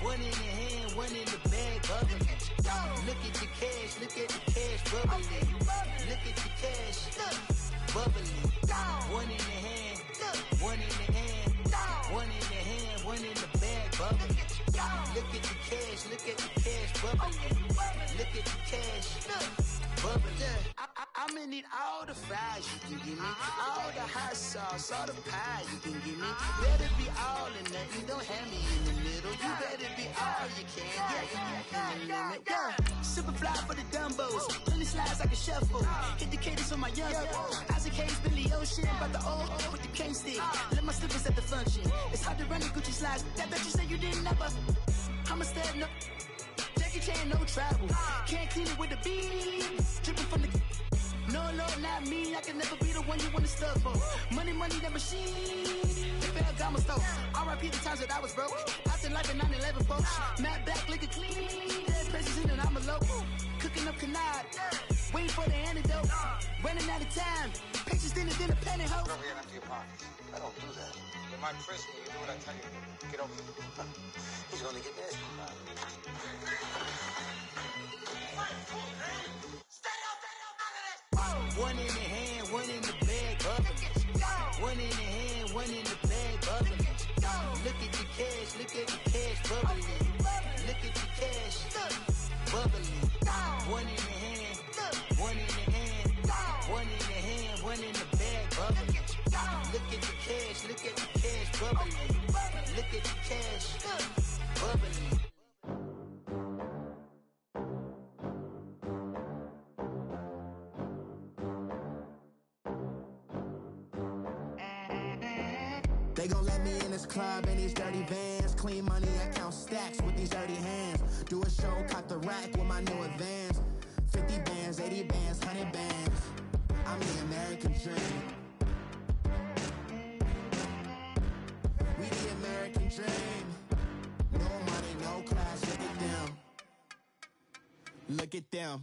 One in the hand, one in the bag, bubbling. Look at the cash, look at the cash, bubbling. Look at the cash, bubbling. One in the hand, one in the hand, one in the hand, one in the bag, bubbling. Look at the cash, look at the cash, bubbling. Look at the cash, bubbling. I'm gonna need all the fries you can give me, all the hot sauce, all the pie you can give me. Better be all or nothing, don't have me in the middle. You better be all you can, yeah. Super fly for the dumbos, plenty slides I can shuffle. Hit the cadence on my young Isaac Hayes, Billy Ocean, but the old with the cane stick. Let my slippers at the function. It's hard to run the Gucci slides. That bet you say you didn't never. I'm a stud, no Jackie Chan, no travel. Can't clean it with the beat. Dripping from the. No, Lord, not me. I can never be the one you wanna stuff for. Money, that machine. They fell down my stove. R.I.P. the times that I was broke. Out in life in 9/11, folks. Matte black, liquor clean. Dead presses in and I'm a local. Cooking up canard. Waiting for the antidote. Running out of time. Patience thinner than a penny hoe. Over here and empty your pockets. I don't do that. In my prison, you do what I tell you. Get over here. He's gonna get this. One in the hand, one in the bag, bubbling. One in the hand, one in the bag, bubbling. Look at the cash, look at the cash, bubbling. Look at the cash, bubbling. One in the hand, one in the hand, one in the hand, one in the bag, bubbling. Look at the cash, look at the cash, bubbling. Look at the cash, bubbling. They gon' let me in this club in these dirty vans. Clean money, I count stacks with these dirty hands. Do a show, caught the rack with my new advance. 50 bands, 80 bands, 100 bands. I'm the American dream. We the American dream. No money, no class, look at them. Look at them,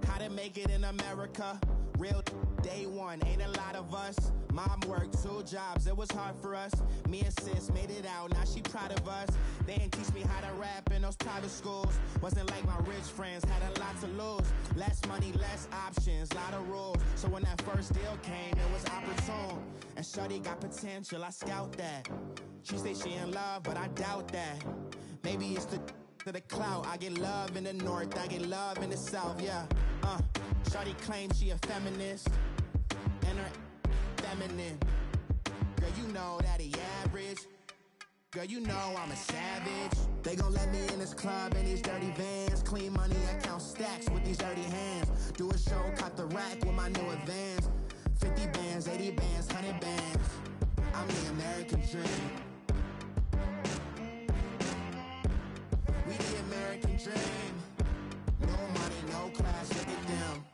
how to make it in America. Real day one, ain't a lot of us. Mom worked 2 jobs, it was hard for us. Me and sis made it out, now she proud of us. They didn't teach me how to rap in those private schools. Wasn't like my rich friends, had a lot to lose. Less money, less options, lot of rules. So when that first deal came, it was opportune. And shorty got potential, I scout that. She say she in love, but I doubt that. Maybe it's to the clout. I get love in the north, I get love in the south, yeah. Shawty claims she a feminist, and her feminine. Girl, you know that he average. Girl, you know I'm a savage. They gon' let me in this club in these dirty vans. Clean money, I count stacks with these dirty hands. Do a show, caught the rack with my new advance. 50 bands, 80 bands, 100 bands. I'm the American dream. We the American dream. No money, no class, look at them.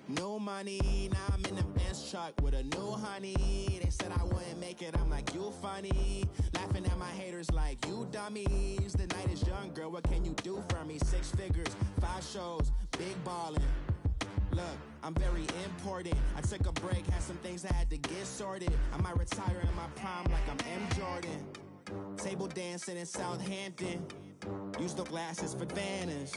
No money, now I'm in the Benz truck with a new honey. They said I wouldn't make it, I'm like, you funny. Laughing at my haters like, you dummies. The night is young, girl, what can you do for me? 6 figures, 5 shows, big ballin'. Look, I'm very important. I took a break, had some things I had to get sorted. I might retire in my prime like I'm M. Jordan. Table dancing in Southampton. Use the glasses for Vannas.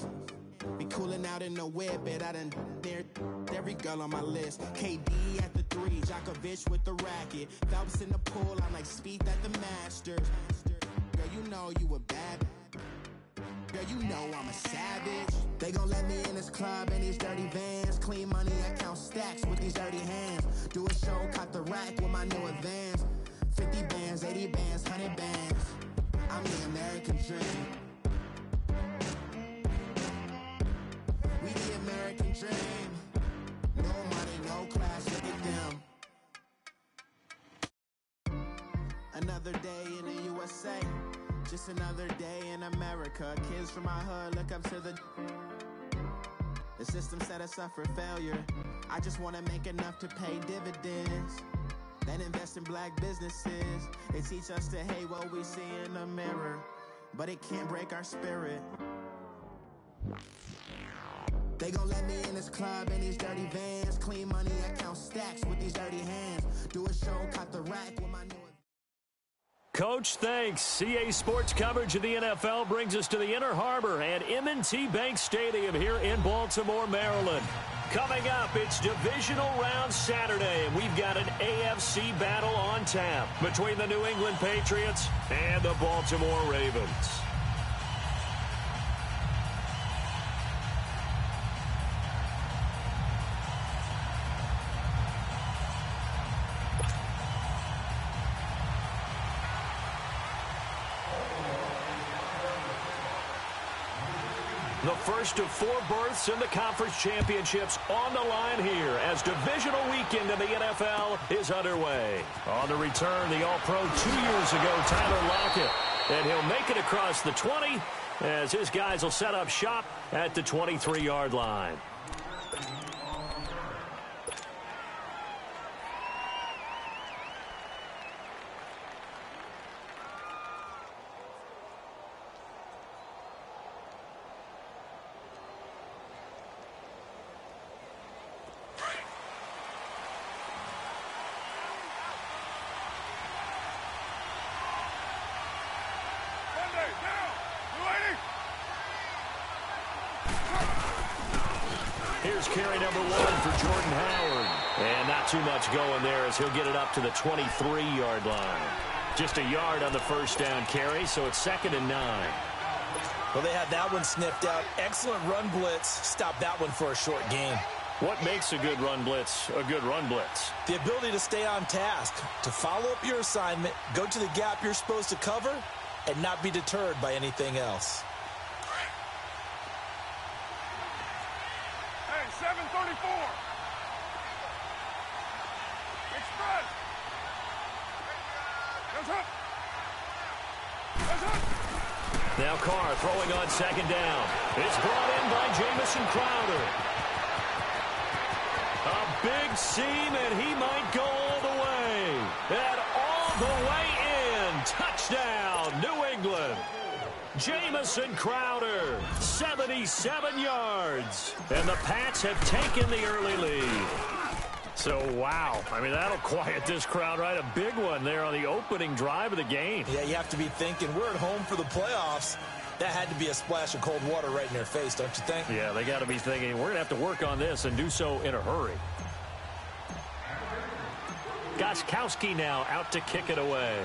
Be cooling out in the whip, but I done dared every girl on my list. KD at the 3, Djokovic with the racket. Phelps in the pool, I'm like Spieth at the Masters. Girl, you know you a bad. Girl, you know I'm a savage. They gon' let me in this club in these dirty vans. Clean money, I count stacks with these dirty hands. Do a show, caught the rack with my new advance. 50 bands, 80 bands, 100 bands. I'm the American dream. We the American dream. No money, no class, look at them. Another day in the USA. Just another day in America. Kids from my hood look up to the system set us up for failure. I just wanna make enough to pay dividends. Then invest in black businesses. They teach us to hate what we see in the mirror, but it can't break our spirit. They gon' let me in this club in these dirty vans. Clean money, I count stacks with these dirty hands. Do a show, caught the rack with my new Coach, thanks. CA Sports coverage of the NFL brings us to the Inner Harbor at M&T Bank Stadium here in Baltimore, Maryland. Coming up, it's divisional round Saturday, and we've got an AFC battle on tap between the New England Patriots and the Baltimore Ravens. The first of 4 berths in the conference championships on the line here as divisional weekend in the NFL is underway. On the return, the All-Pro 2 years ago, Tyler Lockett. And he'll make it across the 20 as his guys will set up shop at the 23-yard line. Here's carry number 1 for Jordan Howard. And not too much going there as he'll get it up to the 23-yard line. Just a yard on the first down carry, so it's 2nd and 9. Well, they had that one sniffed out. Excellent run blitz. Stop that one for a short gain. What makes a good run blitz a good run blitz? The ability to stay on task, to follow up your assignment, go to the gap you're supposed to cover, and not be deterred by anything else. 734. Express. Now Carr throwing on 2nd down. It's brought in by Jamison Crowder. A big seam, and he might go all the way. And all the way in. Touchdown, New England. Jamison Crowder, 77 yards. And the Pats have taken the early lead. So, wow. I mean, that'll quiet this crowd, right? A big one there on the opening drive of the game. Yeah, you have to be thinking, we're at home for the playoffs. That had to be a splash of cold water right in their face, don't you think? Yeah, they got to be thinking, we're going to have to work on this and do so in a hurry. Gostkowski now out to kick it away.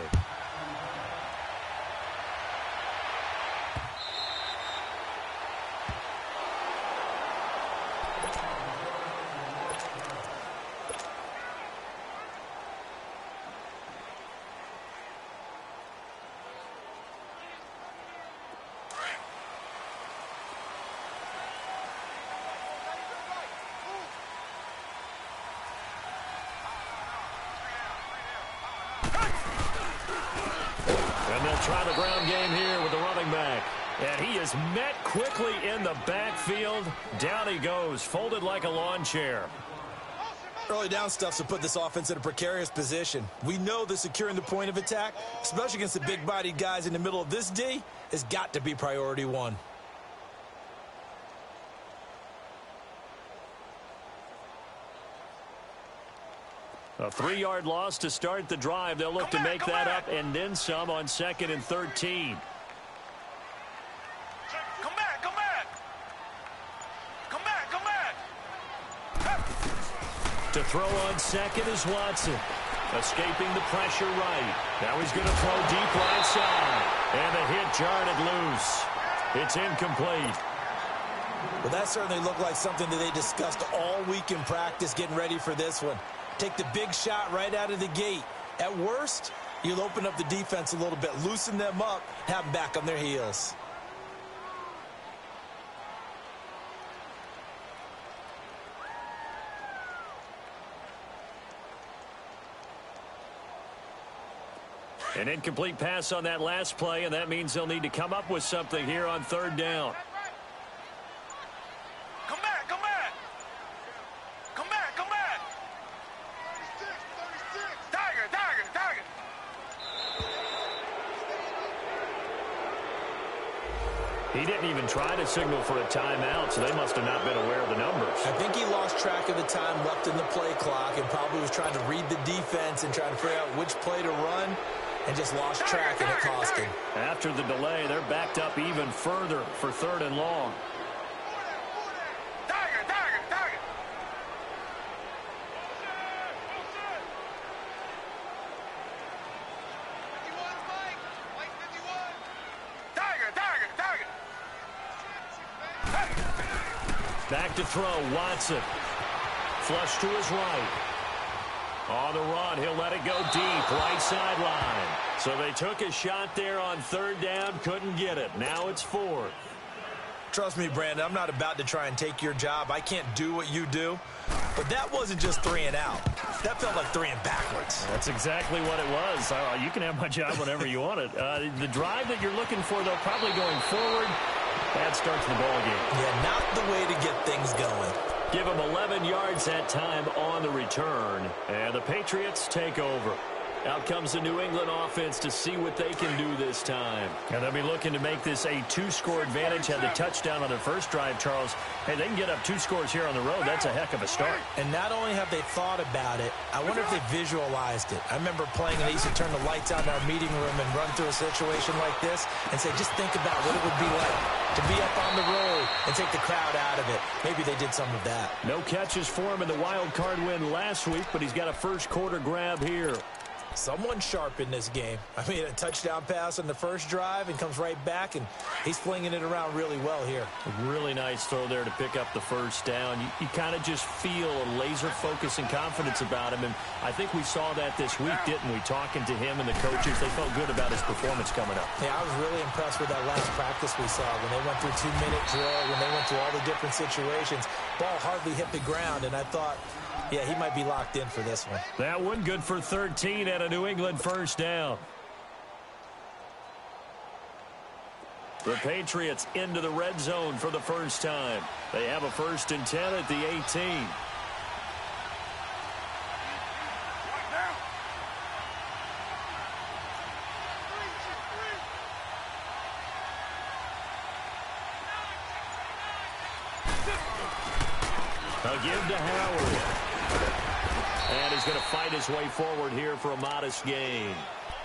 Try the ground game here with the running back. And he is met quickly in the backfield. Down he goes, folded like a lawn chair. Early down stuff's to put this offense in a precarious position. We know that securing the point of attack, especially against the big-bodied guys in the middle of this D, has got to be priority 1. A 3-yard loss to start the drive. They'll look to make that up and then some on 2nd and 13. Come back, come back. Come back, come back. To throw on 2nd is Watson. Escaping the pressure right. Now he's going to throw deep right side. And the hit jarred it loose. It's incomplete. Well, that certainly looked like something that they discussed all week in practice getting ready for this one. Take the big shot right out of the gate. At worst, you'll open up the defense a little bit, loosen them up, have them back on their heels. An incomplete pass on that last play, and that means they'll need to come up with something here on 3rd down. Come back, come back. Come back, come back. 36. Tiger. He didn't even try to signal for a timeout, so they must have not been aware of the numbers. I think he lost track of the time left in the play clock and probably was trying to read the defense and trying to figure out which play to run. and just lost track, and it cost him. After the delay, they're backed up even further for 3rd and long. Back to throw, Watson. Flush to his right. On the run, he'll let it go deep, right sideline. So they took a shot there on 3rd down, couldn't get it. Now it's 4th. Trust me, Brandon, I'm not about to try and take your job. I can't do what you do. But that wasn't just 3 and out. That felt like 3 and backwards. That's exactly what it was. You can have my job whenever you want it. The drive that you're looking for, though, probably going forward, that starts the ball game. Yeah, not the way to get things going. Give them 11 yards that time on the return. And the Patriots take over. Out comes the New England offense to see what they can do this time. And they'll be looking to make this a 2-score advantage. Had the touchdown on their first drive, Charles. Hey, they can get up 2 scores here on the road. That's a heck of a start. And not only have they thought about it, I wonder if they visualized it. I remember playing, and they used to turn the lights out in our meeting room and run through a situation like this and say, just think about what it would be like to be up on the road and take the crowd out of it. Maybe they did some of that. No catches for him in the wild card win last week, but he's got a first quarter grab here. Someone sharp in this game. I mean, a touchdown pass on the first drive and comes right back, and he's flinging it around really well here. A really nice throw there to pick up the first down. You kind of just feel a laser focus and confidence about him, and I think we saw that this week, didn't we? Talking to him and the coaches, they felt good about his performance coming up. Yeah, I was really impressed with that last practice we saw when they went through 2-minute drill, when they went through all the different situations. Ball hardly hit the ground, and I thought, yeah, he might be locked in for this one. That one good for 13 and a New England first down. The Patriots into the red zone for the first time. They have a 1st and 10 at the 18. They'll give to Howard. And he's going to fight his way forward here for a modest gain.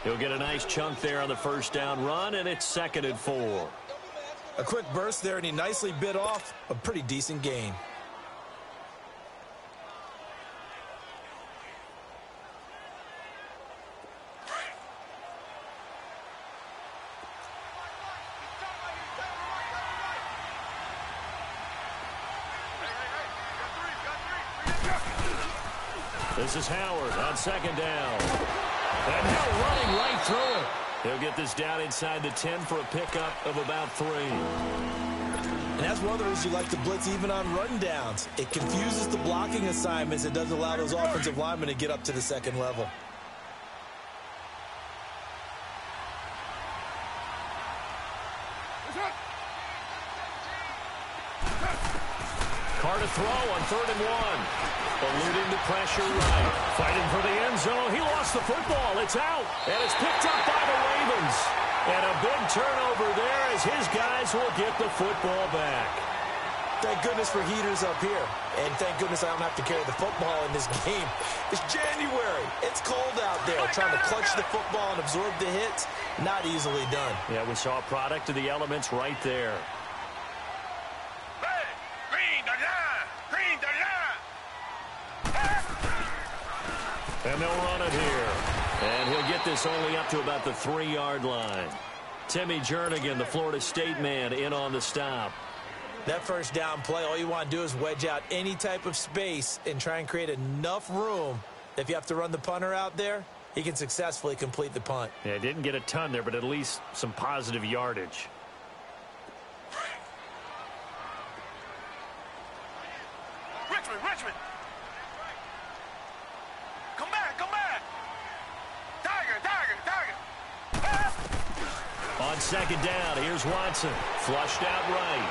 He'll get a nice chunk there on the first down run, and it's 2nd and 4. A quick burst there, and he nicely bit off a pretty decent gain. This is Howard on 2nd down. And now running right through it. He'll get this down inside the 10 for a pickup of about 3. And that's one of the reasons you like to blitz even on run downs. It confuses the blocking assignments. It doesn't allow those offensive linemen to get up to the 2nd level. Carr to throw on 3rd and 1. Alluding to pressure right. Fighting for the end zone. He lost the football. It's out. And it's picked up by the Ravens. And a big turnover there as his guys will get the football back. Thank goodness for heaters up here. And thank goodness I don't have to carry the football in this game. It's January. It's cold out there. Trying to clutch the football and absorb the hits, not easily done. Yeah, we saw a product of the elements right there. And they'll run it here. And he'll get this only up to about the 3-yard line. Timmy Jernigan, the Florida State man, in on the stop. That first down play, all you want to do is wedge out any type of space and try and create enough room. If you have to run the punter out there, he can successfully complete the punt. Yeah, didn't get a ton there, but at least some positive yardage. Richmond. Come back. Tiger. On 2nd down, here's Watson. Flushed out right.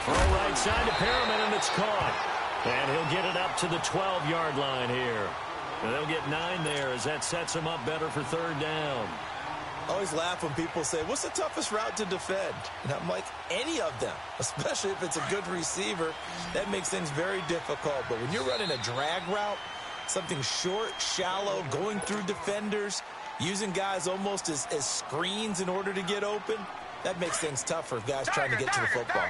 Throw right side to Perriman, and it's caught. And he'll get it up to the 12-yard line here. And they'll get 9 there as that sets him up better for 3rd down. I always laugh when people say, what's the toughest route to defend? And I'm like, any of them, especially if it's a good receiver. That makes things very difficult. But when you're running a drag route, Something short, shallow, going through defenders, using guys almost as screens in order to get open. That makes things tough for guys trying to get to the football.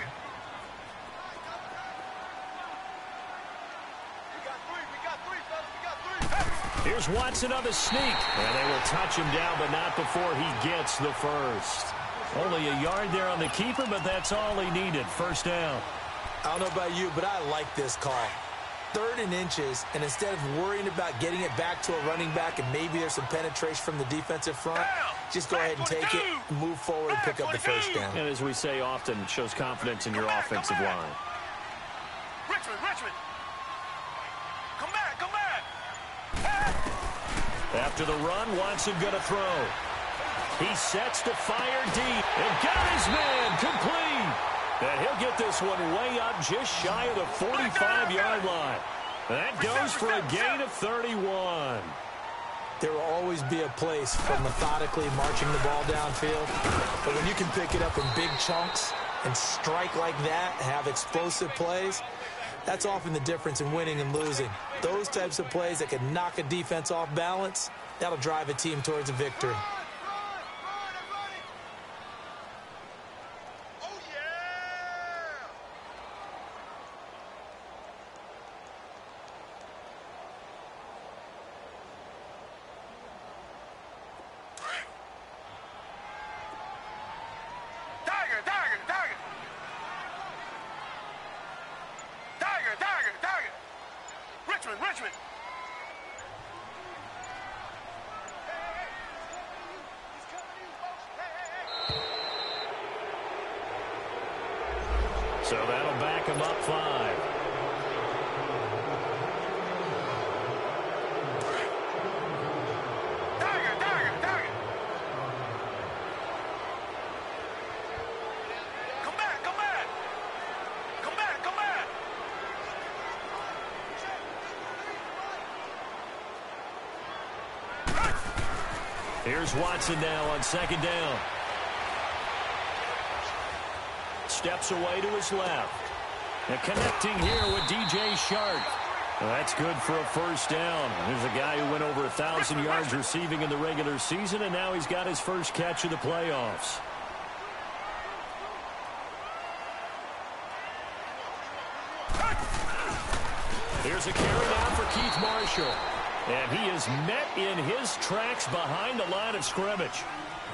Here's Watson on the sneak. And they will touch him down, but not before he gets the first. Only a yard there on the keeper, but that's all he needed. First down. I don't know about you, but I like this call. 3rd and inches, and instead of worrying about getting it back to a running back and maybe there's some penetration from the defensive front, just go ahead and take it, move forward, and pick up the first down. And as we say often, it shows confidence in your offensive line. Richmond. Come back. After the run, Watson going to throw. He sets to fire deep and got his man complete. And he'll get this one way up just shy of the 45-yard line. That goes for a gain of 31. There will always be a place for methodically marching the ball downfield. But when you can pick it up in big chunks and strike like that, have explosive plays, that's often the difference in winning and losing. Those types of plays that can knock a defense off balance, that'll drive a team towards a victory. Richmond. So that'll back him up 5. Here's Watson now on 2nd down. Steps away to his left. And connecting here with DJ Shark. Well, that's good for a first down. There's a guy who went over 1,000 yards receiving in the regular season, and now he's got his first catch of the playoffs. Here's a carry down for Keith Marshall. And he is met in his tracks behind the line of scrimmage.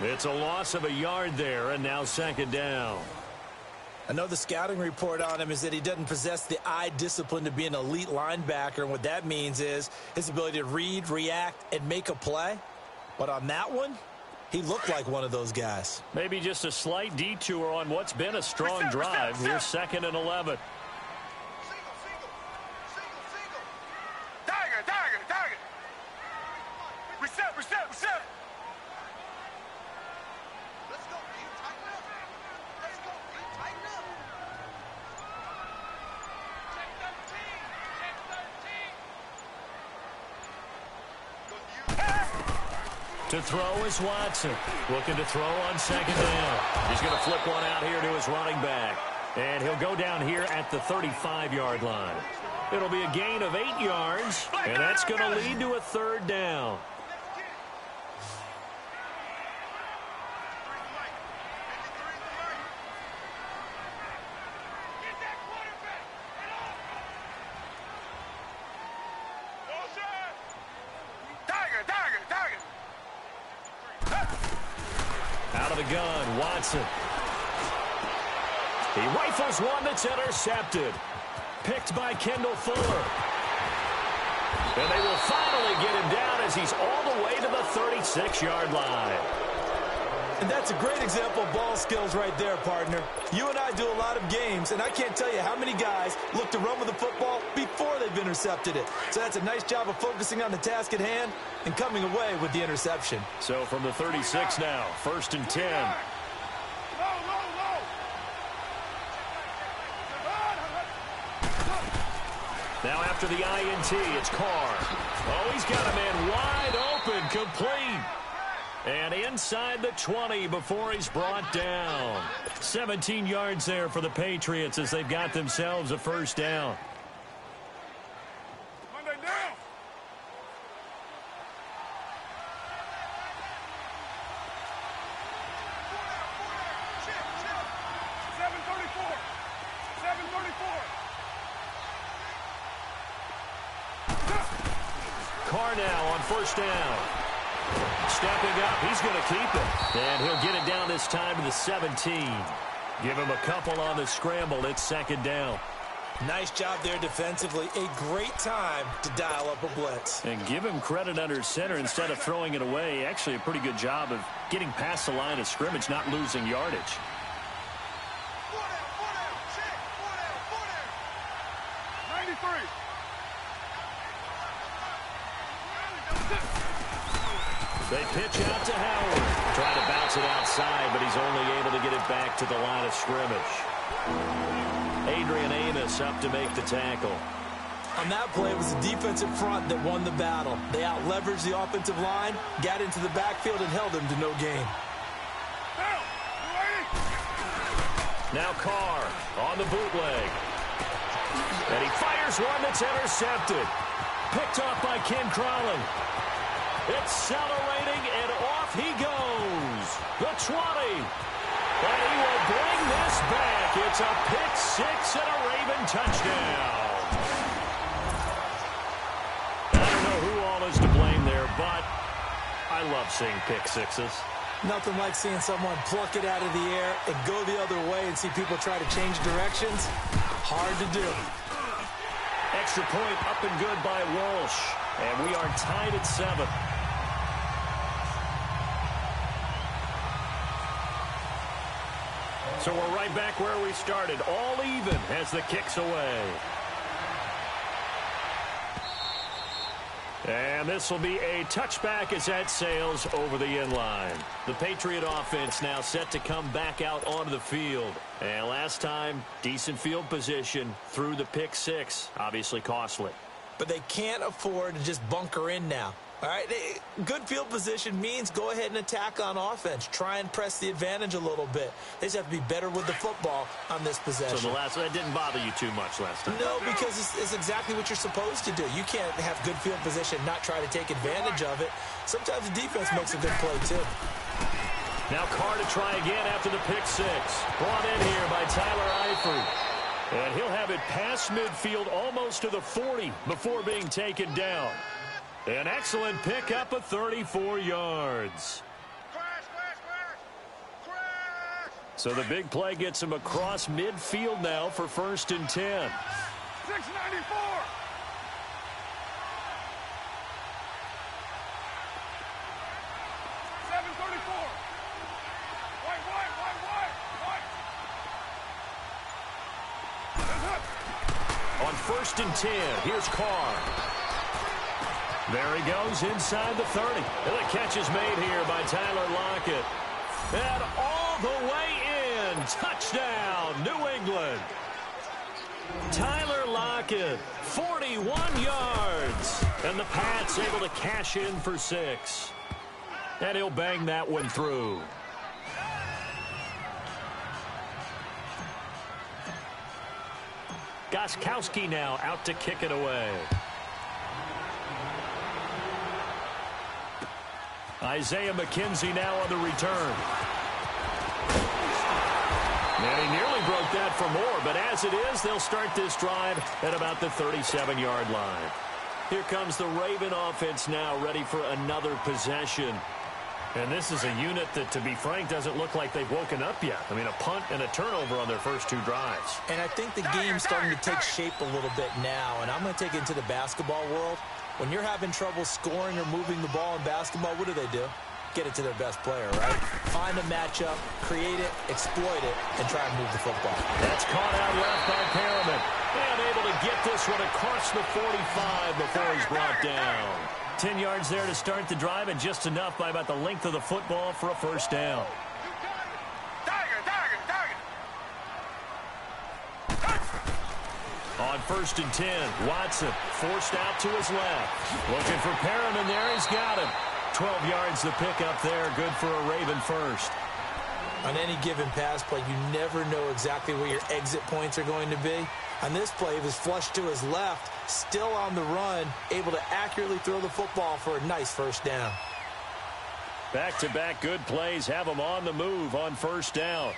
It's a loss of a yard there, and now 2nd down. I know the scouting report on him is that he doesn't possess the eye discipline to be an elite linebacker, and what that means is his ability to read, react, and make a play. But on that one, he looked like one of those guys. Maybe just a slight detour on what's been a strong drive. Here's 2nd and 11. Reset. Let's go, D. Tighten up. Let's go, D. Tighten up. Check 13. To throw is Watson. Looking to throw on 2nd down. He's going to flip one out here to his running back. And he'll go down here at the 35-yard line. It'll be a gain of 8 yards, and that's going to lead to a 3rd down. Out of the gun, Watson. He rifles one that's intercepted. Picked by Kendall Fuller. And they will finally get him down as he's all the way to the 36-yard line. And that's a great example of ball skills right there, partner. You and I do a lot of games, and I can't tell you how many guys look to run with the football before they've intercepted it. So that's a nice job of focusing on the task at hand and coming away with the interception. So from the 36 now, 1st and 10. Now after the INT, it's Carr. Oh, he's got a man wide open, complete. And inside the 20 before he's brought down. 17 yards there for the Patriots as they've got themselves a first down. Carr now on first down. Stepping up, he's going to keep it. And he'll get it down this time to the 17. Give him a couple on the scramble. It's second down. Nice job there defensively. A great time to dial up a blitz. And give him credit under center instead of throwing it away. Actually, a pretty good job of getting past the line of scrimmage, not losing yardage. 93. They pitch out to Howard. Trying to bounce it outside, but he's only able to get it back to the line of scrimmage. Adrian Amos up to make the tackle. On that play, it was the defensive front that won the battle. They out-leveraged the offensive line, got into the backfield, and held him to no gain. Now Carr on the bootleg. And he fires one that's intercepted. Picked off by Ken Crowley. Accelerating, and off he goes. The 20. And he will bring this back. It's a pick six and a Raven touchdown. I don't know who all is to blame there, but I love seeing pick sixes. Nothing like seeing someone pluck it out of the air and go the other way and see people try to change directions. Hard to do. Extra point up and good by Walsh. And we are tied at 7. So we're right back where we started. All even as the kick's away. And this will be a touchback as that sails over the inline. The Patriot offense now set to come back out onto the field. And last time, decent field position through the pick six. Obviously costly. But they can't afford to just bunker in now. All right, good field position means go ahead and attack on offense. Try and press the advantage a little bit. They just have to be better with the football on this possession. So that didn't bother you too much last time? No, because it's exactly what you're supposed to do. You can't have good field position, not try to take advantage of it. Sometimes the defense makes a good play, too. Now Carr to try again after the pick six. Brought in here by Tyler Eifert. And he'll have it past midfield almost to the 40 before being taken down. An excellent pickup of 34 yards. So the big play gets him across midfield now for 1st and 10. 694. On 1st and 10, here's Carr. There he goes inside the 30. And the catch is made here by Tyler Lockett. And all the way in. Touchdown, New England. Tyler Lockett, 41 yards. And the Pats able to cash in for 6. And he'll bang that one through. Gostkowski now out to kick it away. Isaiah McKenzie now on the return. And he nearly broke that for more, but as it is, they'll start this drive at about the 37-yard line. Here comes the Raven offense now ready for another possession. And this is a unit that, to be frank, doesn't look like they've woken up yet. I mean, a punt and a turnover on their first 2 drives. And I think the game's starting to take shape a little bit now, and I'm going to take it into the basketball world. When you're having trouble scoring or moving the ball in basketball, what do? Get it to their best player, right? Find a matchup, create it, exploit it, and try and move the football. That's caught out left by Perriman. And able to get this one across the 45 before he's brought down. 10 yards there to start the drive, and just enough by about the length of the football for a first down. On 1st and 10, Watson forced out to his left. Looking for Perriman there. He's got him. 12 yards the pickup there. Good for a Raven first. On any given pass play, you never know exactly where your exit points are going to be. On this play, he was flushed to his left, still on the run, able to accurately throw the football for a nice first down. Back-to-back good plays have him on the move on first down.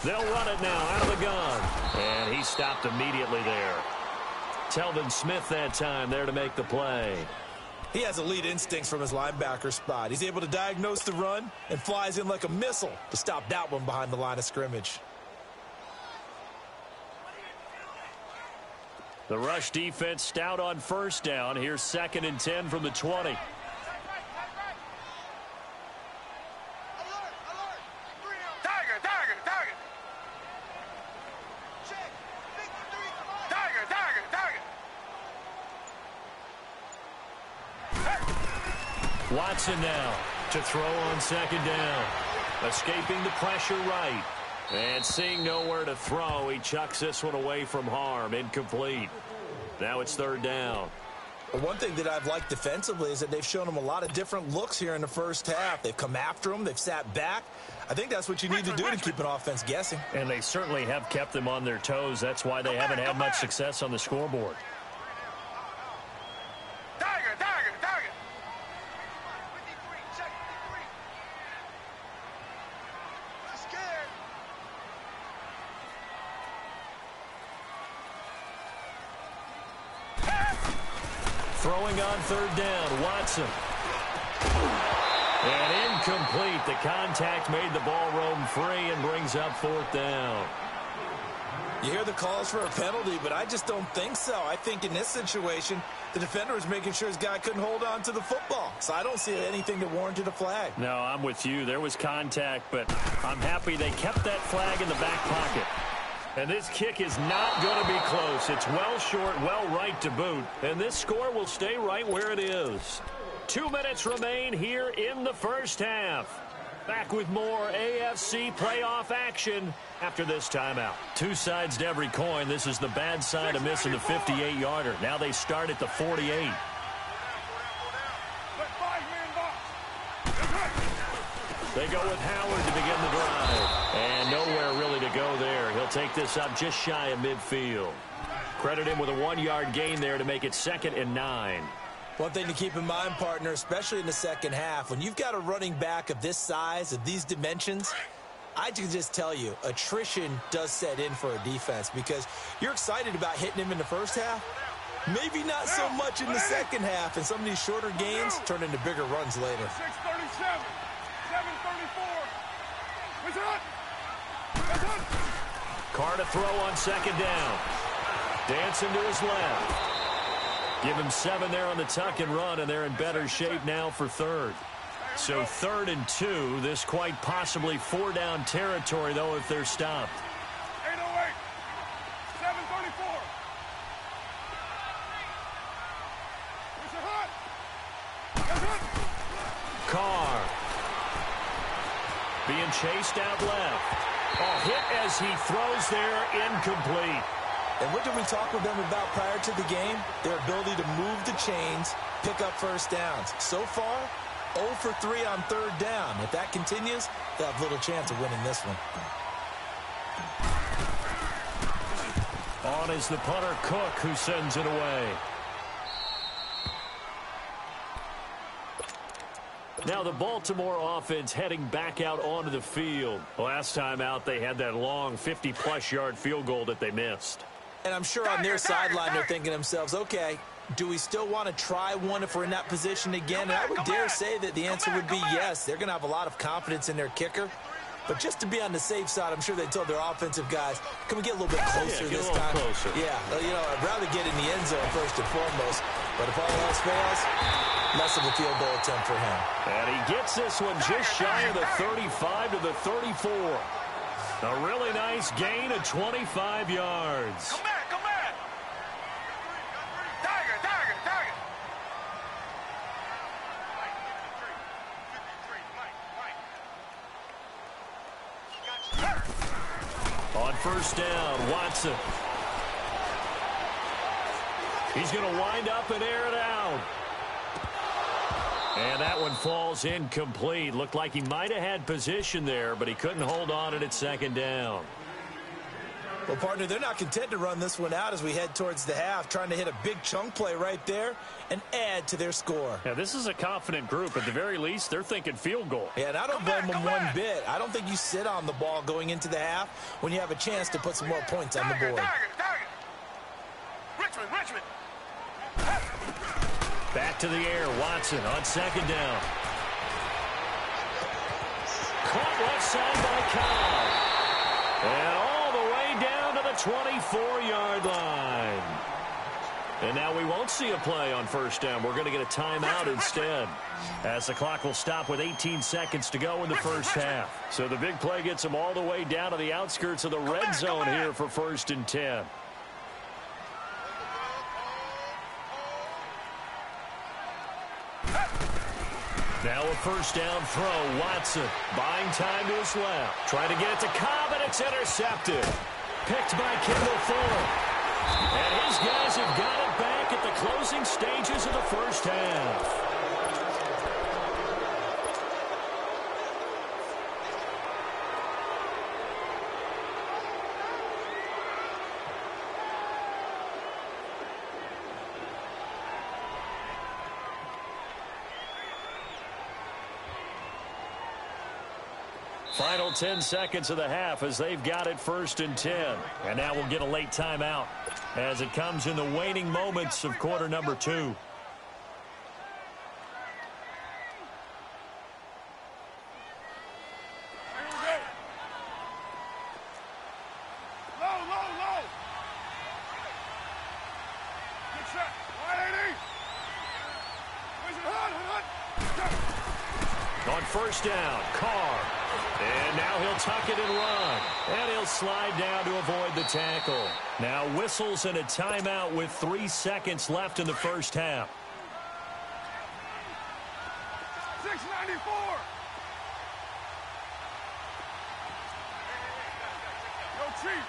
They'll run it now out of the gun. And he stopped immediately there. Telvin Smith that time there to make the play. He has elite instincts from his linebacker spot. He's able to diagnose the run and flies in like a missile to stop that one behind the line of scrimmage. The rush defense stout on first down. Here's 2nd and 10 from the 20. Watson now to throw on 2nd down. Escaping the pressure right. And seeing nowhere to throw, he chucks this one away from harm. Incomplete. Now it's 3rd down. Well, one thing that I've liked defensively is that they've shown him a lot of different looks here in the first half. They've come after him. They've sat back. I think that's what you need to do to keep an offense guessing. And they certainly have kept them on their toes. That's why they haven't had much success on the scoreboard. Throwing on 3rd down, Watson. And incomplete. The contact made the ball roam free and brings up 4th down. You hear the calls for a penalty, but I just don't think so. I think in this situation, the defender was making sure his guy couldn't hold on to the football. So I don't see anything that warranted a flag. No, I'm with you. There was contact, but I'm happy they kept that flag in the back pocket. And this kick is not going to be close. It's well short, well right to boot. And this score will stay right where it is. 2 minutes remain here in the first half. Back with more AFC playoff action after this timeout. Two sides to every coin. This is the bad side of missing the 58-yarder. Now they start at the 48. They go with Howard to begin the drive. And nowhere really to go there. He'll take this up just shy of midfield. Credit him with a 1-yard gain there to make it 2nd and 9. One thing to keep in mind, partner, especially in the second half, when you've got a running back of this size, of these dimensions, I can just tell you, attrition does set in for a defense because you're excited about hitting him in the first half. Maybe not so much in the second half, and some of these shorter gains turn into bigger runs later. 6:37, 7:34. Carr to throw on 2nd down. Dancing to his left. Give him 7 there on the tuck and run, and they're in better shape now for 3rd. So 3rd and 2. This quite possibly 4-down territory, though, if they're stopped. 8:08, 7:34. Carr being chased out left. A hit as he throws there, incomplete. And what did we talk with them about prior to the game? Their ability to move the chains, pick up first downs. So far, 0 for 3 on 3rd down. If that continues, they'll have little chance of winning this one. On is the punter, Cook, who sends it away. Now the Baltimore offense heading back out onto the field. Last time out, they had that long 50-plus yard field goal that they missed. And I'm sure on their sideline they're thinking to themselves, okay, do we still want to try one if we're in that position again? And I would dare say that the answer would be yes. They're going to have a lot of confidence in their kicker. But just to be on the safe side, I'm sure they told their offensive guys, can we get a little bit closer this time? Closer. Yeah, you know, I'd rather get in the end zone first and foremost. But if all else fails, less of a field goal attempt for him. And he gets this one just shy of the 35 to the 34. A really nice gain of 25 yards. Come back. Tiger. On first down, Watson. He's going to wind up and air it out. And that one falls incomplete. Looked like he might have had position there, but he couldn't hold on it at 2nd down. Well, partner, they're not content to run this one out as we head towards the half, trying to hit a big chunk play right there and add to their score. Yeah, this is a confident group. At the very least, they're thinking field goal. Yeah, and I don't blame them one bit. I don't think you sit on the ball going into the half when you have a chance to put some more points on the board. Richmond. Back to the air, Watson on second down. Caught left side by Cobb. And all the way down to the 24-yard line. And now we won't see a play on first down. We're going to get a timeout instead, as the clock will stop with 18 seconds to go in the first half. So the big play gets them all the way down to the outskirts of the red zone here for 1st and 10. Now a first down throw. Watson buying time to his left. Trying to get it to Cobb, and it's intercepted. Picked by Kendall Fuller. And his guys have got it back at the closing stages of the first half. Final 10 seconds of the half as they've got it 1st and 10. And now we'll get a late timeout as it comes in the waning moments of quarter number 2. Low. Good shot. 180. Where's it? On first down, Carr. And now he'll tuck it and run. And he'll slide down to avoid the tackle. Now whistles and a timeout with 3 seconds left in the first half. 694. Yo, Chief.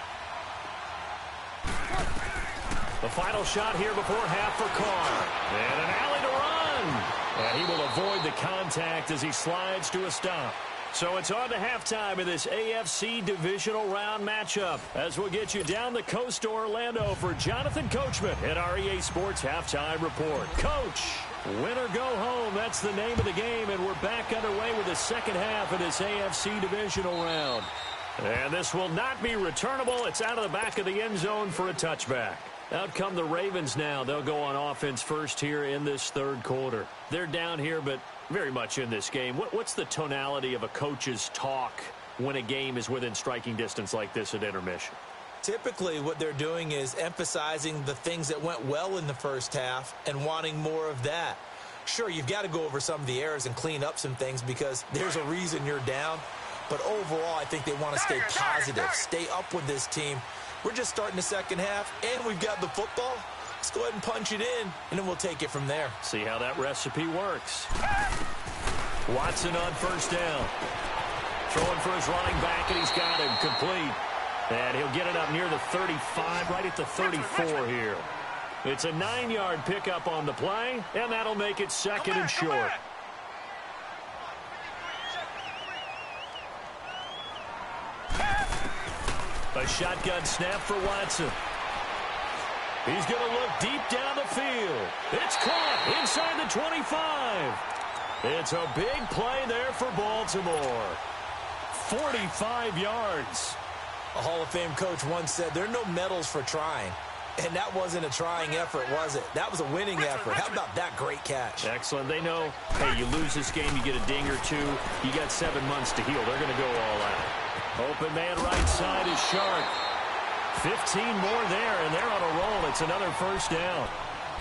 The final shot here before half for Carr. And an alley to run. And he will avoid the contact as he slides to a stop. So it's on to halftime in this AFC divisional round matchup as we'll get you down the coast to Orlando for Jonathan Coachman at our EA Sports Halftime Report. Coach, win or go home, that's the name of the game, and we're back underway with the second half of this AFC divisional round. And this will not be returnable. It's out of the back of the end zone for a touchback. Out come the Ravens now. They'll go on offense first here in this third quarter. They're down here, but very much in this game. What's the tonality of a coach's talk when a game is within striking distance like this at intermission? Typically, what they're doing is emphasizing the things that went well in the first half and wanting more of that. Sure, you've got to go over some of the errors and clean up some things because there's a reason you're down. But overall, I think they want to stay positive, stay up with this team. We're just starting the second half, and we've got the football. Let's go ahead and punch it in, and then we'll take it from there. See how that recipe works. Watson on first down. Throwing for his running back, and he's got him complete. And he'll get it up near the 35, right at the 34 here. It's a 9-yard pickup on the play, and that'll make it second and short. A shotgun snap for Watson. He's going to look deep down the field. It's caught inside the 25. It's a big play there for Baltimore. 45 yards. A Hall of Fame coach once said, there are no medals for trying. And that wasn't a trying effort, was it? That was a winning effort. How about that great catch? Excellent. They know, hey, you lose this game, you get a ding or two. You got 7 months to heal. They're going to go all out. Open man right side is Sharp. 15 more there, and they're on a roll. It's another first down.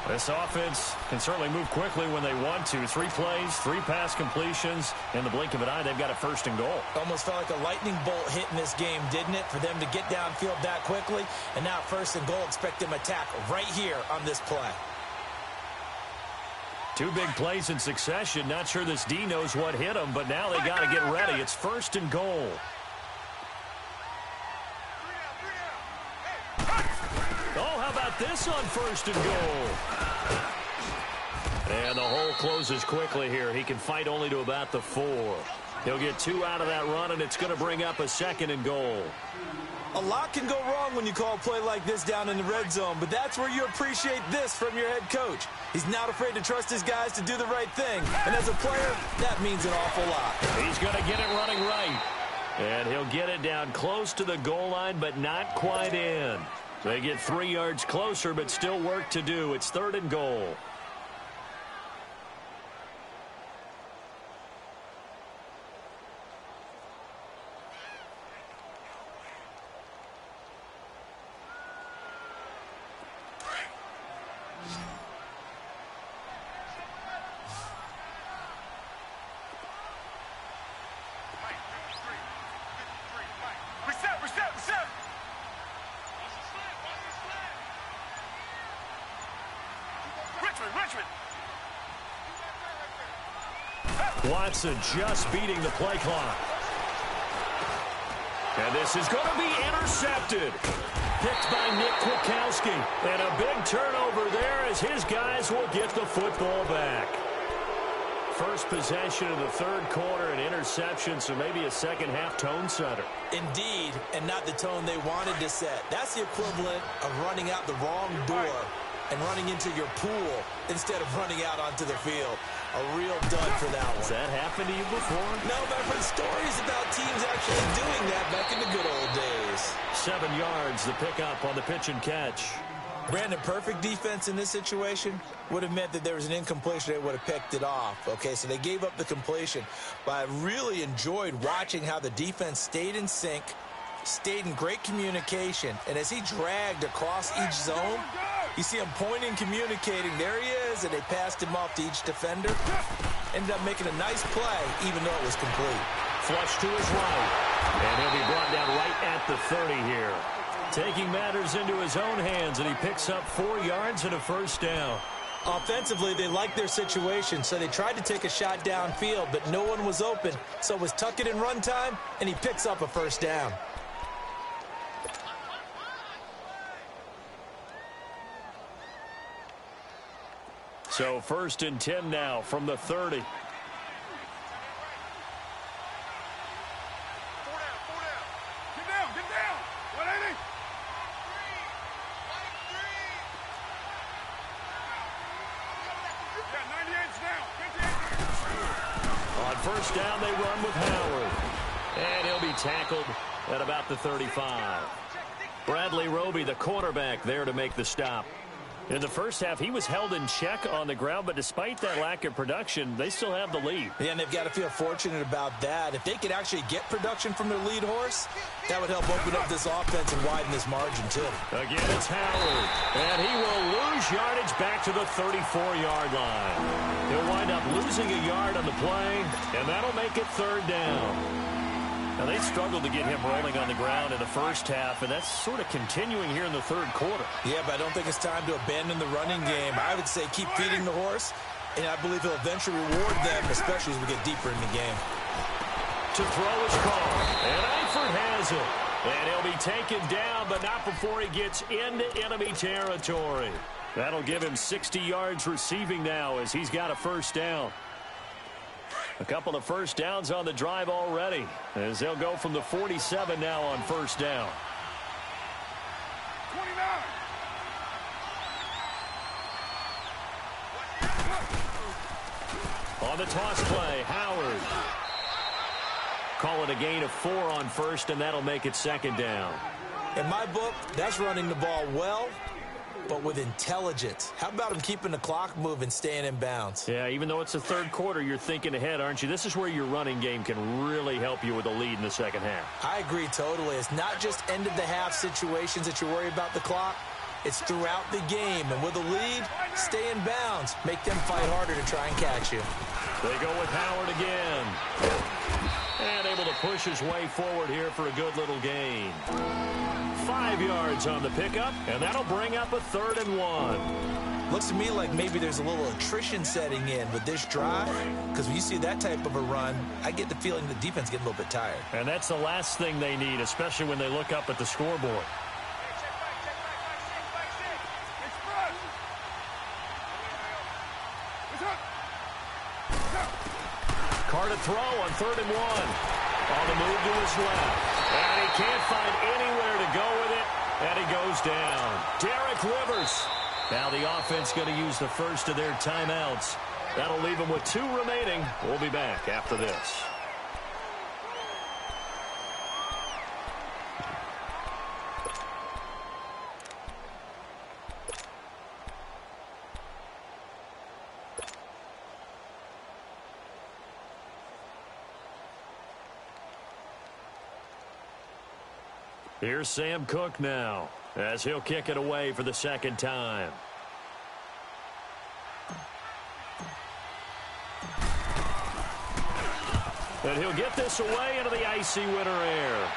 This offense can certainly move quickly when they want to. 3 plays, 3 pass completions. In the blink of an eye, they've got a first and goal. Almost felt like a lightning bolt hit in this game, didn't it? For them to get downfield that quickly. And now first and goal, expect them to attack right here on this play. 2 big plays in succession. Not sure this D knows what hit them, but now they got to get ready. It's first and goal. Oh, how about this on first and goal? And the hole closes quickly here. He can fight only to about the 4. He'll get 2 out of that run, and it's going to bring up a 2nd and goal. A lot can go wrong when you call a play like this down in the red zone, but that's where you appreciate this from your head coach. He's not afraid to trust his guys to do the right thing, and as a player, that means an awful lot. He's going to get it running right, and he'll get it down close to the goal line, but not quite in. They get 3 yards closer, but still work to do. It's 3rd and goal. Watson just beating the play clock. And this is going to be intercepted. Picked by Nick Kwiatkowski. And a big turnover there as his guys will get the football back. First possession of the 3rd quarter, an interception, so maybe a second-half tone setter. Indeed, and not the tone they wanted to set. That's the equivalent of running out the wrong door and running into your pool instead of running out onto the field. A real dud for that one. Has that happened to you before? No, but I've heard stories about teams actually doing that back in the good old days. 7 yards, the pickup on the pitch and catch. Brandon, perfect defense in this situation would have meant that there was an incompletion. They would have picked it off. Okay, so they gave up the completion. But I really enjoyed watching how the defense stayed in sync, stayed in great communication. And as he dragged across each zone, you see him pointing, communicating. There he is, and they passed him off to each defender. Ended up making a nice play, even though it was complete. Flush to his right. And he'll be brought down right at the 30 here. Taking matters into his own hands, and he picks up 4 yards and a first down. Offensively, they liked their situation, so they tried to take a shot downfield, but no one was open. So it was tuck it in run time, and he picks up a first down. So 1st and 10 now from the 30. On first down, they run with Howard. And he'll be tackled at about the 35. Bradley Roby, the quarterback, there to make the stop. In the first half, he was held in check on the ground, but despite that lack of production, they still have the lead. Yeah, and they've got to feel fortunate about that. If they could actually get production from their lead horse, that would help open up this offense and widen this margin, too. Again, it's Howard, and he will lose yardage back to the 34-yard line. He'll wind up losing a yard on the play, and that'll make it 3rd down. Now, they struggled to get him rolling on the ground in the first half, and that's sort of continuing here in the 3rd quarter. Yeah, but I don't think it's time to abandon the running game. I would say keep feeding the horse, and I believe he'll eventually reward them, especially as we get deeper in the game. To throw his call, and Eifert has it. And he'll be taken down, but not before he gets into enemy territory. That'll give him 60 yards receiving now as he's got a first down. A couple of first downs on the drive already, as they'll go from the 47 now on first down. 29. On the toss play, Howard. Call it a gain of 4 on first, and that'll make it 2nd down. In my book, that's running the ball well, but with intelligence. How about him keeping the clock moving, staying in bounds? Yeah, even though it's the 3rd quarter, you're thinking ahead, aren't you? This is where your running game can really help you with a lead in the second half. I agree totally. It's not just end-of-the-half situations that you worry about the clock. It's throughout the game. And with a lead, stay in bounds. Make them fight harder to try and catch you. They go with Howard again. And able to push his way forward here for a good little gain. 5 yards on the pickup, and that'll bring up a 3rd and 1. Looks to me like maybe there's a little attrition setting in with this drive, because when you see that type of a run, I get the feeling the defense getting a little bit tired. And that's the last thing they need, especially when they look up at the scoreboard. Carr to throw on 3rd and 1. On the move to his left. And he can't find anywhere to go with it. And he goes down. Derek Rivers. Now the offense going to use the first of their timeouts. That'll leave them with 2 remaining. We'll be back after this. Here's Sam Cook now, as he'll kick it away for the 2nd time. And he'll get this away into the icy winter air.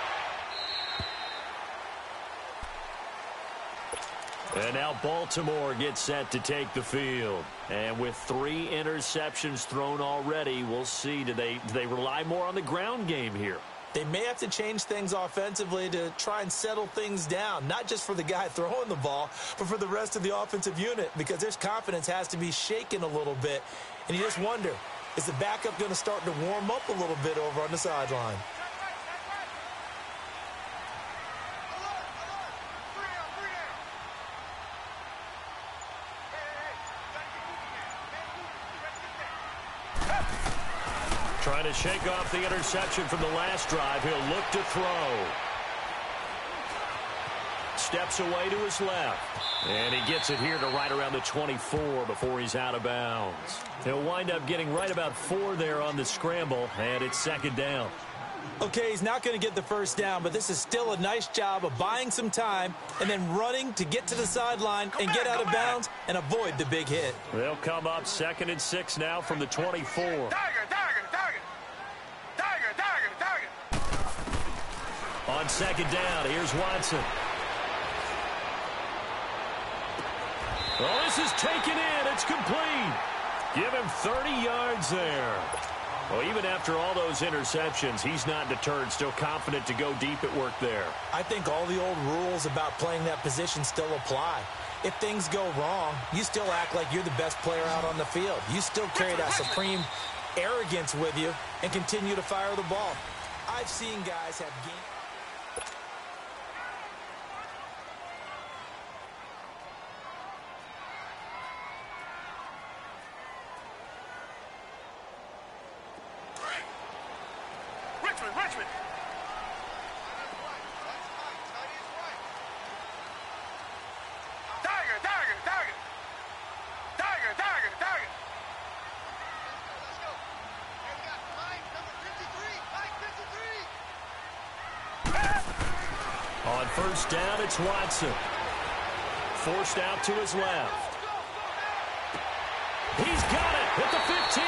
And now Baltimore gets set to take the field. And with 3 interceptions thrown already, we'll see, do they rely more on the ground game here? They may have to change things offensively to try and settle things down, not just for the guy throwing the ball, but for the rest of the offensive unit, because their confidence has to be shaken a little bit. And you just wonder, is the backup going to start to warm up a little bit over on the sideline? Trying to shake off the interception from the last drive. He'll look to throw. Steps away to his left. And he gets it here to right around the 24 before he's out of bounds. He'll wind up getting right about 4 there on the scramble, and it's 2nd down. Okay, he's not going to get the first down, but this is still a nice job of buying some time and then running to get to the sideline and get out of bounds and avoid the big hit. They'll come up 2nd and 6 now from the 24. On 2nd down, here's Watson. Oh, this is taken in. It's complete. Give him 30 yards there. Well, even after all those interceptions, he's not deterred, still confident to go deep at work there. I think all the old rules about playing that position still apply. If things go wrong, you still act like you're the best player out on the field. You still carry that supreme arrogance with you and continue to fire the ball. I've seen guys have game. Richmond. Tiger. On 1st down, it's Watson. Forced out to his left. He's got it at the 15.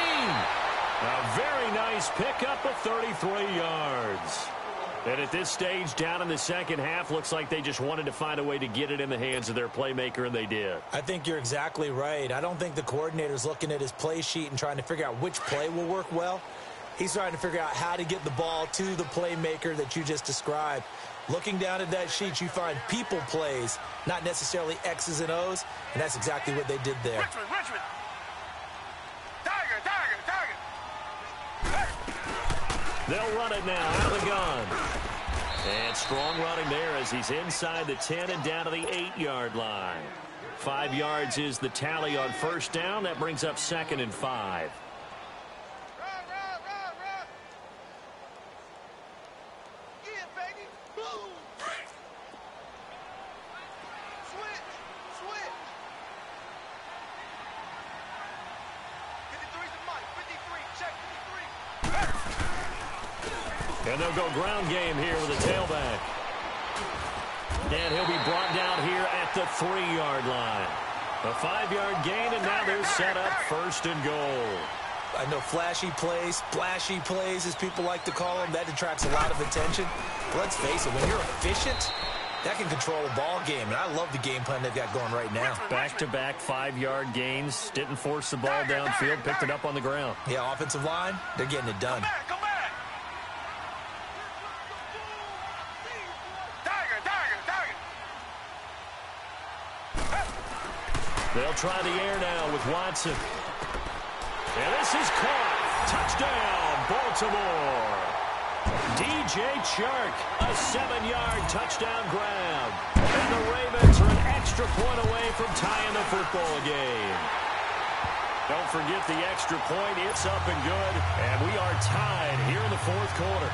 A very nice pickup of 33 yards. And at this stage, down in the 2nd half, looks like they just wanted to find a way to get it in the hands of their playmaker, and they did. I think you're exactly right. I don't think the coordinator's looking at his play sheet and trying to figure out which play will work well. He's trying to figure out how to get the ball to the playmaker that you just described. Looking down at that sheet, you find people plays, not necessarily X's and O's, and that's exactly what they did there. Richmond. Tiger. They'll run it now out of the gun. And strong running there as he's inside the 10 and down to the 8-yard line. 5 yards is the tally on 1st down. That brings up 2nd and 5. And they'll go ground game here with a tailback. And he'll be brought down here at the 3-yard line. A 5-yard gain, and now they're set up 1st and goal. I know flashy plays, splashy plays, as people like to call them, that attracts a lot of attention. But let's face it, when you're efficient, that can control a ball game. And I love the game plan they've got going right now. Back-to-back 5-yard gains. Didn't force the ball downfield. Picked it up on the ground. Yeah, offensive line, they're getting it done. Come back. They'll try the air now with Watson. And this is caught. Touchdown, Baltimore. DJ Chark, a 7-yard touchdown grab. And the Ravens are an extra point away from tying the football game. Don't forget the extra point. It's up and good. And we are tied here in the fourth quarter.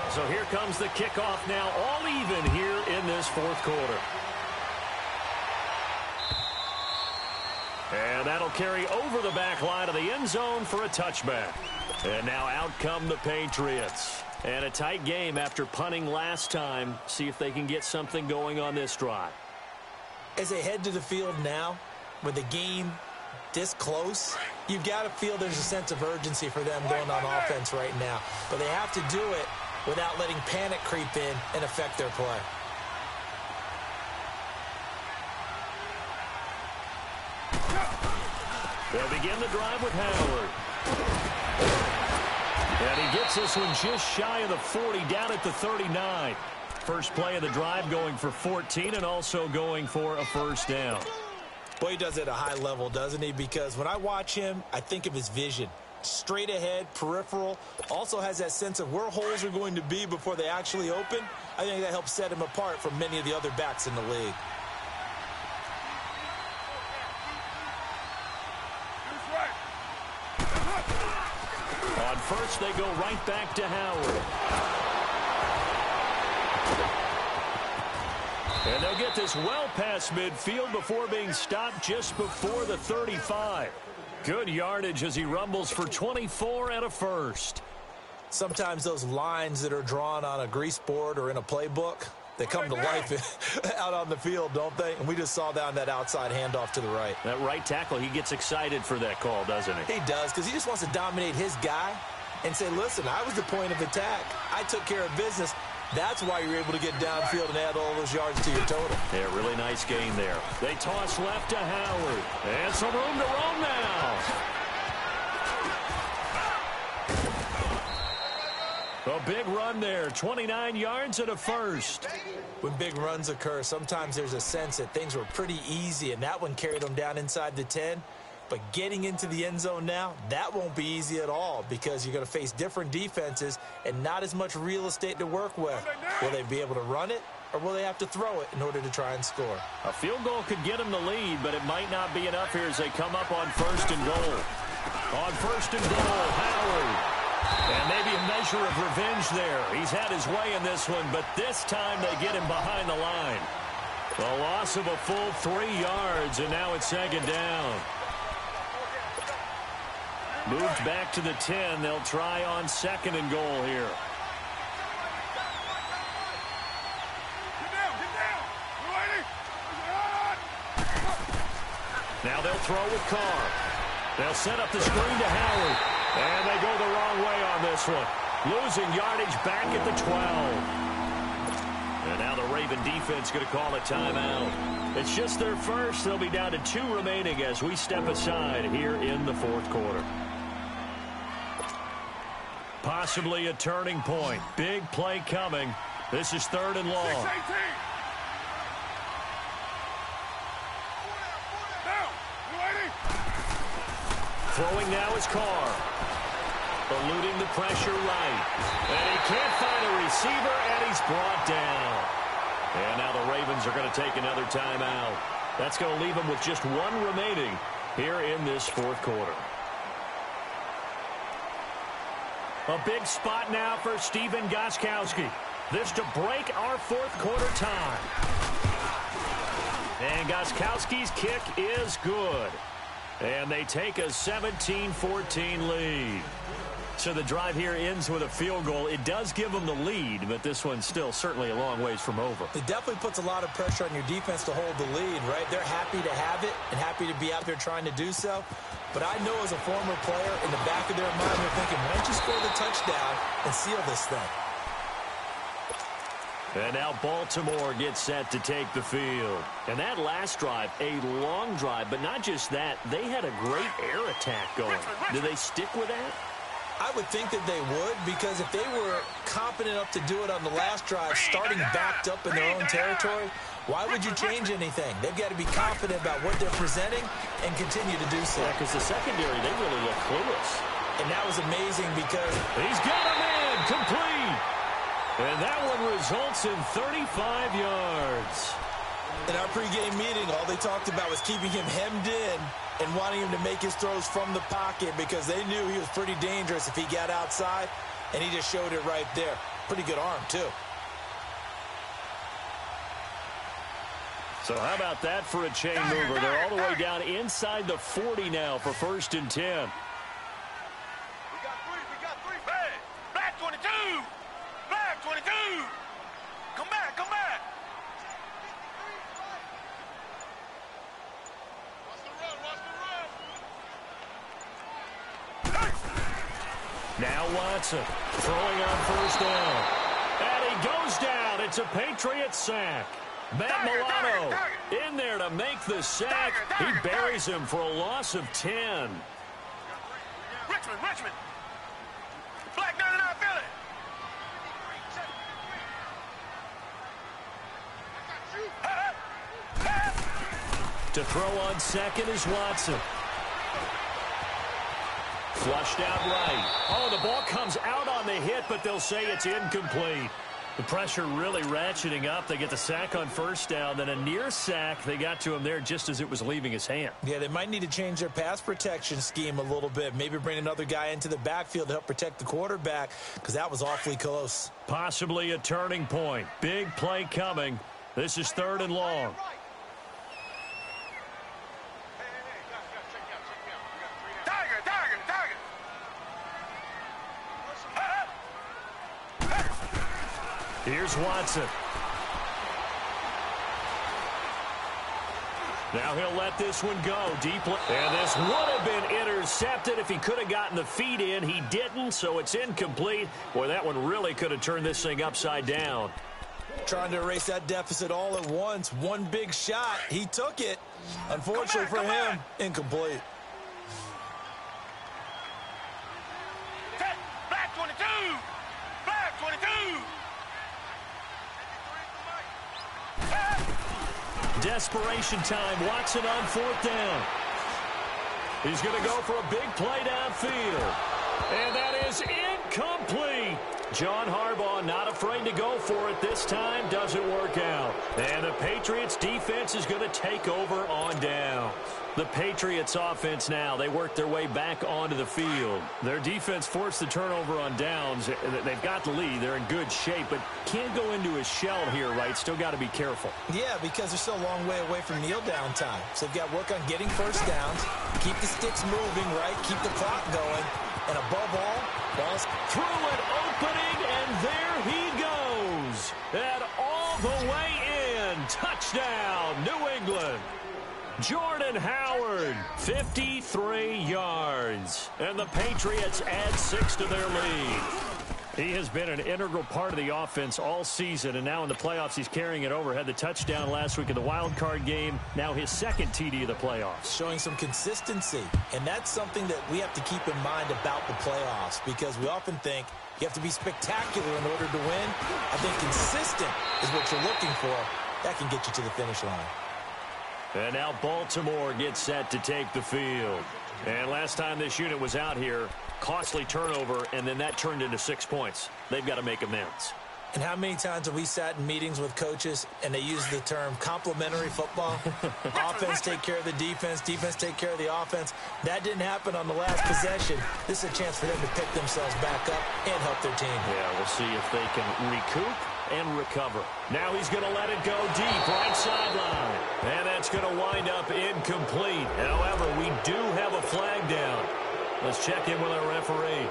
So here comes the kickoff now, all even here in this fourth quarter. And that'll carry over the back line of the end zone for a touchback. And now out come the Patriots. And a tight game after punting last time. See if they can get something going on this drive. As they head to the field now, with the game this close, you've got to feel there's a sense of urgency for them going on offense right now. But they have to do it without letting panic creep in and affect their play. They'll begin the drive with Howard. And he gets this one just shy of the 40, down at the 39. First play of the drive going for 14 and also going for a first down. Boy, he does it at a high level, doesn't he? Because when I watch him, I think of his vision. Straight ahead, peripheral, also has that sense of where holes are going to be before they actually open. I think that helps set him apart from many of the other backs in the league. On first, they go right back to Howard. And they'll get this well past midfield before being stopped just before the 35. Good yardage as he rumbles for 24 and a first. Sometimes those lines that are drawn on a grease board or in a playbook, they come to life out on the field, don't they? And we just saw that on that outside handoff to the right. That right tackle, he gets excited for that call, doesn't he? He does, because he just wants to dominate his guy and say, listen, I was the point of attack. I took care of business. That's why you're able to get downfield and add all those yards to your total. Yeah, really nice gain there. They toss left to Howard. And some room to roam now. A big run there, 29 yards and a first. When big runs occur, sometimes there's a sense that things were pretty easy, and that one carried them down inside the 10. But getting into the end zone now, that won't be easy at all because you're going to face different defenses and not as much real estate to work with. Will they be able to run it, or will they have to throw it in order to try and score? A field goal could get them the lead, but it might not be enough here as they come up on first and goal. On first and goal, Howard. And maybe a measure of revenge there. He's had his way in this one, but this time they get him behind the line. A loss of a full 3 yards, and now it's second down. Moved back to the 10. They'll try on second and goal here. Now they'll throw with Carr. They'll set up the screen to Howard. And they go the wrong way on this one. Losing yardage back at the 12. And now the Raven defense going to call a timeout. It's just their first. They'll be down to 2 remaining as we step aside here in the fourth quarter. Possibly a turning point. Big play coming. This is third and long. Throwing now is Carr. Eluding the pressure right. And he can't find a receiver, and he's brought down. And now the Ravens are going to take another timeout. That's going to leave them with just 1 remaining here in this fourth quarter. A big spot now for Stephen Gostkowski. This to break our fourth quarter tie. And Gostkowski's kick is good. And they take a 17-14 lead. So the drive here ends with a field goal. It does give them the lead, but this one's still certainly a long ways from over. It definitely puts a lot of pressure on your defense to hold the lead, right? They're happy to have it and happy to be out there trying to do so. But I know as a former player, in the back of their mind, they're thinking, why don't you score the touchdown and seal this thing? And now Baltimore gets set to take the field. And that last drive, a long drive, but not just that. They had a great air attack going. Do they stick with that? I would think that they would, because if they were confident enough to do it on the last drive, starting backed up in their own territory, why would you change anything? They've got to be confident about what they're presenting and continue to do so. Yeah, because the secondary, they really look clueless. And that was amazing because he's got him in, complete. And that one results in 35 yards. In our pregame meeting, all they talked about was keeping him hemmed in and wanting him to make his throws from the pocket because they knew he was pretty dangerous if he got outside, and he just showed it right there. Pretty good arm, too. So how about that for a chain mover? They're all the way down inside the 40 now for 1st and 10. We got three. Hey, black 22. Black 22. Come back. Now Watson throwing on 1st down. And he goes down. It's a Patriot sack. Matt Milano in there to make the sack. He buries him for a loss of 10. Richmond. Black 99 Philly. To throw on 2nd is Watson. Flushed out right. Oh, the ball comes out on the hit, but they'll say it's incomplete. The pressure really ratcheting up. They get the sack on 1st down, then a near sack. They got to him there just as it was leaving his hand. Yeah, they might need to change their pass protection scheme a little bit. Maybe bring another guy into the backfield to help protect the quarterback because that was awfully close. Possibly a turning point. Big play coming. This is 3rd and long. Here's Watson. Now he'll let this one go deep. And this would have been intercepted if he could have gotten the feet in. He didn't, so it's incomplete. Boy, that one really could have turned this thing upside down. Trying to erase that deficit all at once. One big shot. He took it. Unfortunately for him, incomplete. Black 22. Black 22. Desperation time. Watson on 4th down. He's going to go for a big play downfield. And that is incomplete. John Harbaugh not afraid to go for it this time. Doesn't work out. And the Patriots defense is going to take over on downs. The Patriots offense now, they work their way back onto the field. Their defense forced the turnover on downs. They've got the lead. They're in good shape, but can't go into a shell here, right? Still got to be careful. Yeah, because they're still a long way away from kneel down time. So they've got to work on getting 1st downs, keep the sticks moving, right? Keep the clock going. And above all, balls through an opening, and there he goes. And all the way in. Touchdown, New England. Jordan Howard, 53 yards. And the Patriots add 6 to their lead. He has been an integral part of the offense all season, and now in the playoffs he's carrying it over. Had the touchdown last week in the wild card game. Now his 2nd TD of the playoffs. Showing some consistency, and that's something that we have to keep in mind about the playoffs because we often think you have to be spectacular in order to win. I think consistent is what you're looking for. That can get you to the finish line. And now Baltimore gets set to take the field. And last time this unit was out here, costly turnover, and then that turned into 6 points. They've got to make amends. And how many times have we sat in meetings with coaches and they use the term complementary football? Offense take care of the defense, defense take care of the offense. That didn't happen on the last possession. This is a chance for them to pick themselves back up and help their team. Yeah, we'll see if they can recoup and recover. Now he's going to let it go deep, right sideline. And that's going to wind up incomplete. However, we do have a flag down. Let's check in with our referee.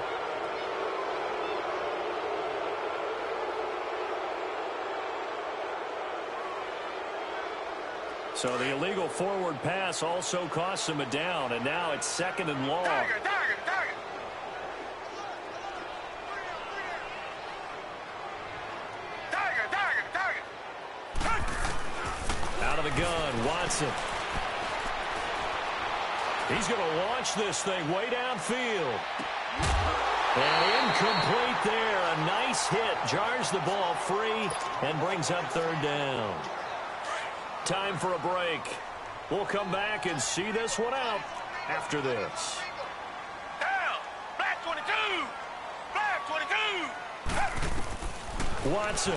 So the illegal forward pass also costs him a down, and now it's 2nd and long. Target. Out of the gun, Watson. He's going to launch this thing way downfield. And incomplete there. A nice hit. Jars the ball free and brings up 3rd down. Time for a break. We'll come back and see this one out after this. Down. Black Watson.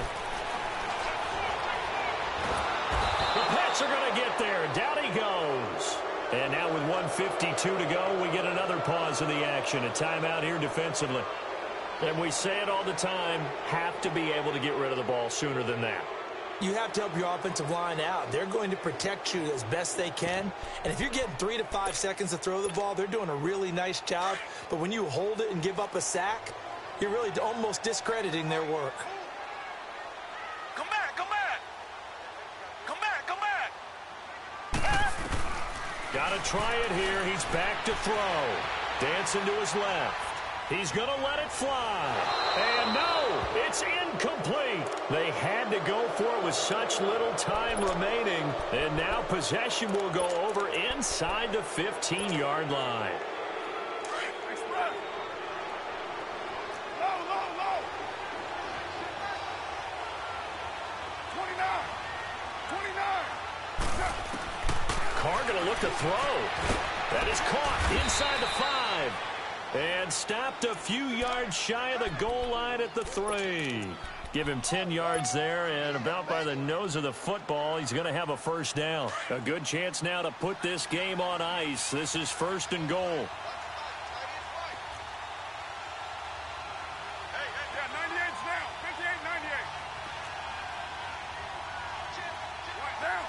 The Pats are going to get there. Down he goes. And now with 1:52 to go, we get another pause in the action. A timeout here defensively. And we say it all the time, have to be able to get rid of the ball sooner than that. You have to help your offensive line out. They're going to protect you as best they can. And if you're getting 3 to 5 seconds to throw the ball, they're doing a really nice job. But when you hold it and give up a sack, you're really almost discrediting their work. Come back, come back. Come back, come back. Got to try it here. He's back to throw. Dancing to his left. He's going to let it fly. And no, it's incomplete. They had to go for it with such little time remaining. And now possession will go over inside the 15-yard line. Low, low, low. 29. 29. Carr going to look to throw. That is caught inside the 5. And stopped a few yards shy of the goal line at the 3. Give him 10 yards there, and about by the nose of the football, he's going to have a first down. A good chance now to put this game on ice. This is 1st and goal. Hey, yeah, 98's now. 58, 98. Right down.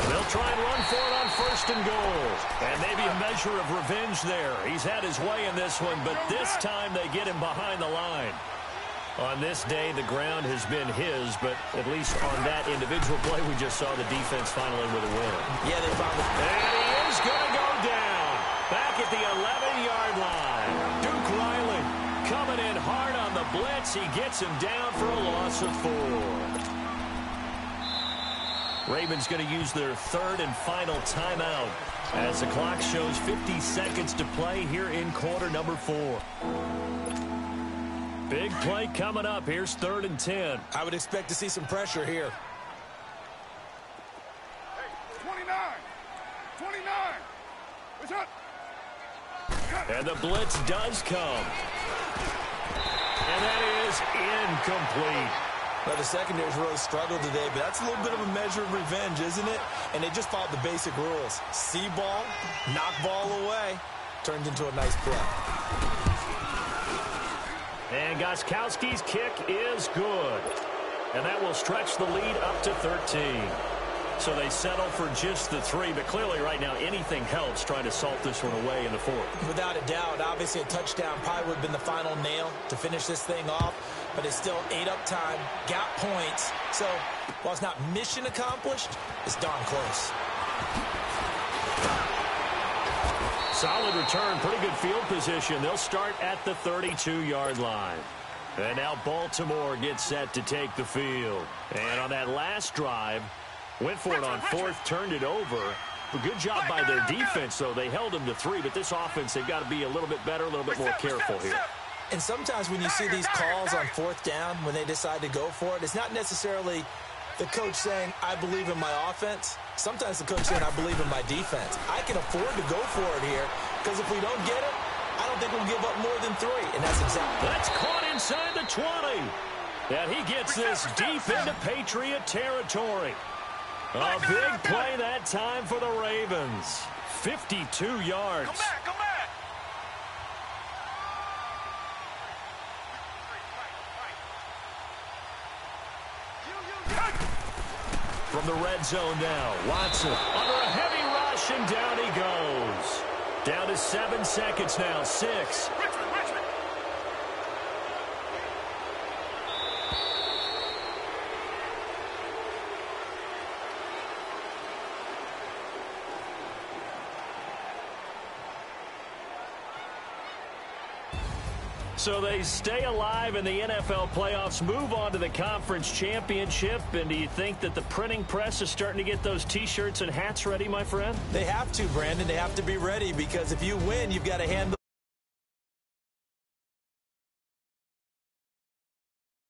They'll try and run for it on 1st and goal. And maybe a measure of revenge there. He's had his way in this one, but this time they get him behind the line. On this day, the ground has been his, but at least on that individual play, we just saw the defense finally with a win. Yeah, they found it. And he is going to go down. Back at the 11-yard line. Duke Riley coming in hard on the blitz. He gets him down for a loss of 4. Ravens going to use their 3rd and final timeout as the clock shows 50 seconds to play here in quarter number 4. Big play coming up. Here's 3rd and 10. I would expect to see some pressure here. Hey, 29. 29. What's up? And the blitz does come. And that is incomplete. Well, the secondary's really struggled today, but that's a little bit of a measure of revenge, isn't it? And they just followed the basic rules. See ball, knock ball away, turned into a nice play. And Gostkowski's kick is good. And that will stretch the lead up to 13. So they settle for just the 3, but clearly right now anything helps trying to salt this one away in the 4th. Without a doubt, obviously a touchdown probably would have been the final nail to finish this thing off, but it's still 8 up time, got points. So while it's not mission accomplished, it's darn close. Solid return, pretty good field position. They'll start at the 32-yard line. And now Baltimore gets set to take the field. And on that last drive, went for it on 4th, turned it over. A good job by their defense, though. They held them to 3, but this offense, they've got to be a little bit better, a little bit more careful here. And sometimes when you see these calls on 4th down, when they decide to go for it, it's not necessarily the coach saying, I believe in my offense. Sometimes the coach saying, I believe in my defense. I can afford to go for it here, because if we don't get it, I don't think we'll give up more than 3. And that's exactly. That's caught inside the 20. And he gets this deep into Patriot territory. A big play that time for the Ravens. 52 yards. Come back, come back. From the red zone now, Watson under a heavy rush, and down he goes. Down to 7 seconds now, 6. Richmond. So they stay alive in the NFL playoffs, move on to the conference championship. And do you think that the printing press is starting to get those T-shirts and hats ready, my friend? They have to, Brandon. They have to be ready, because if you win, you've got to hand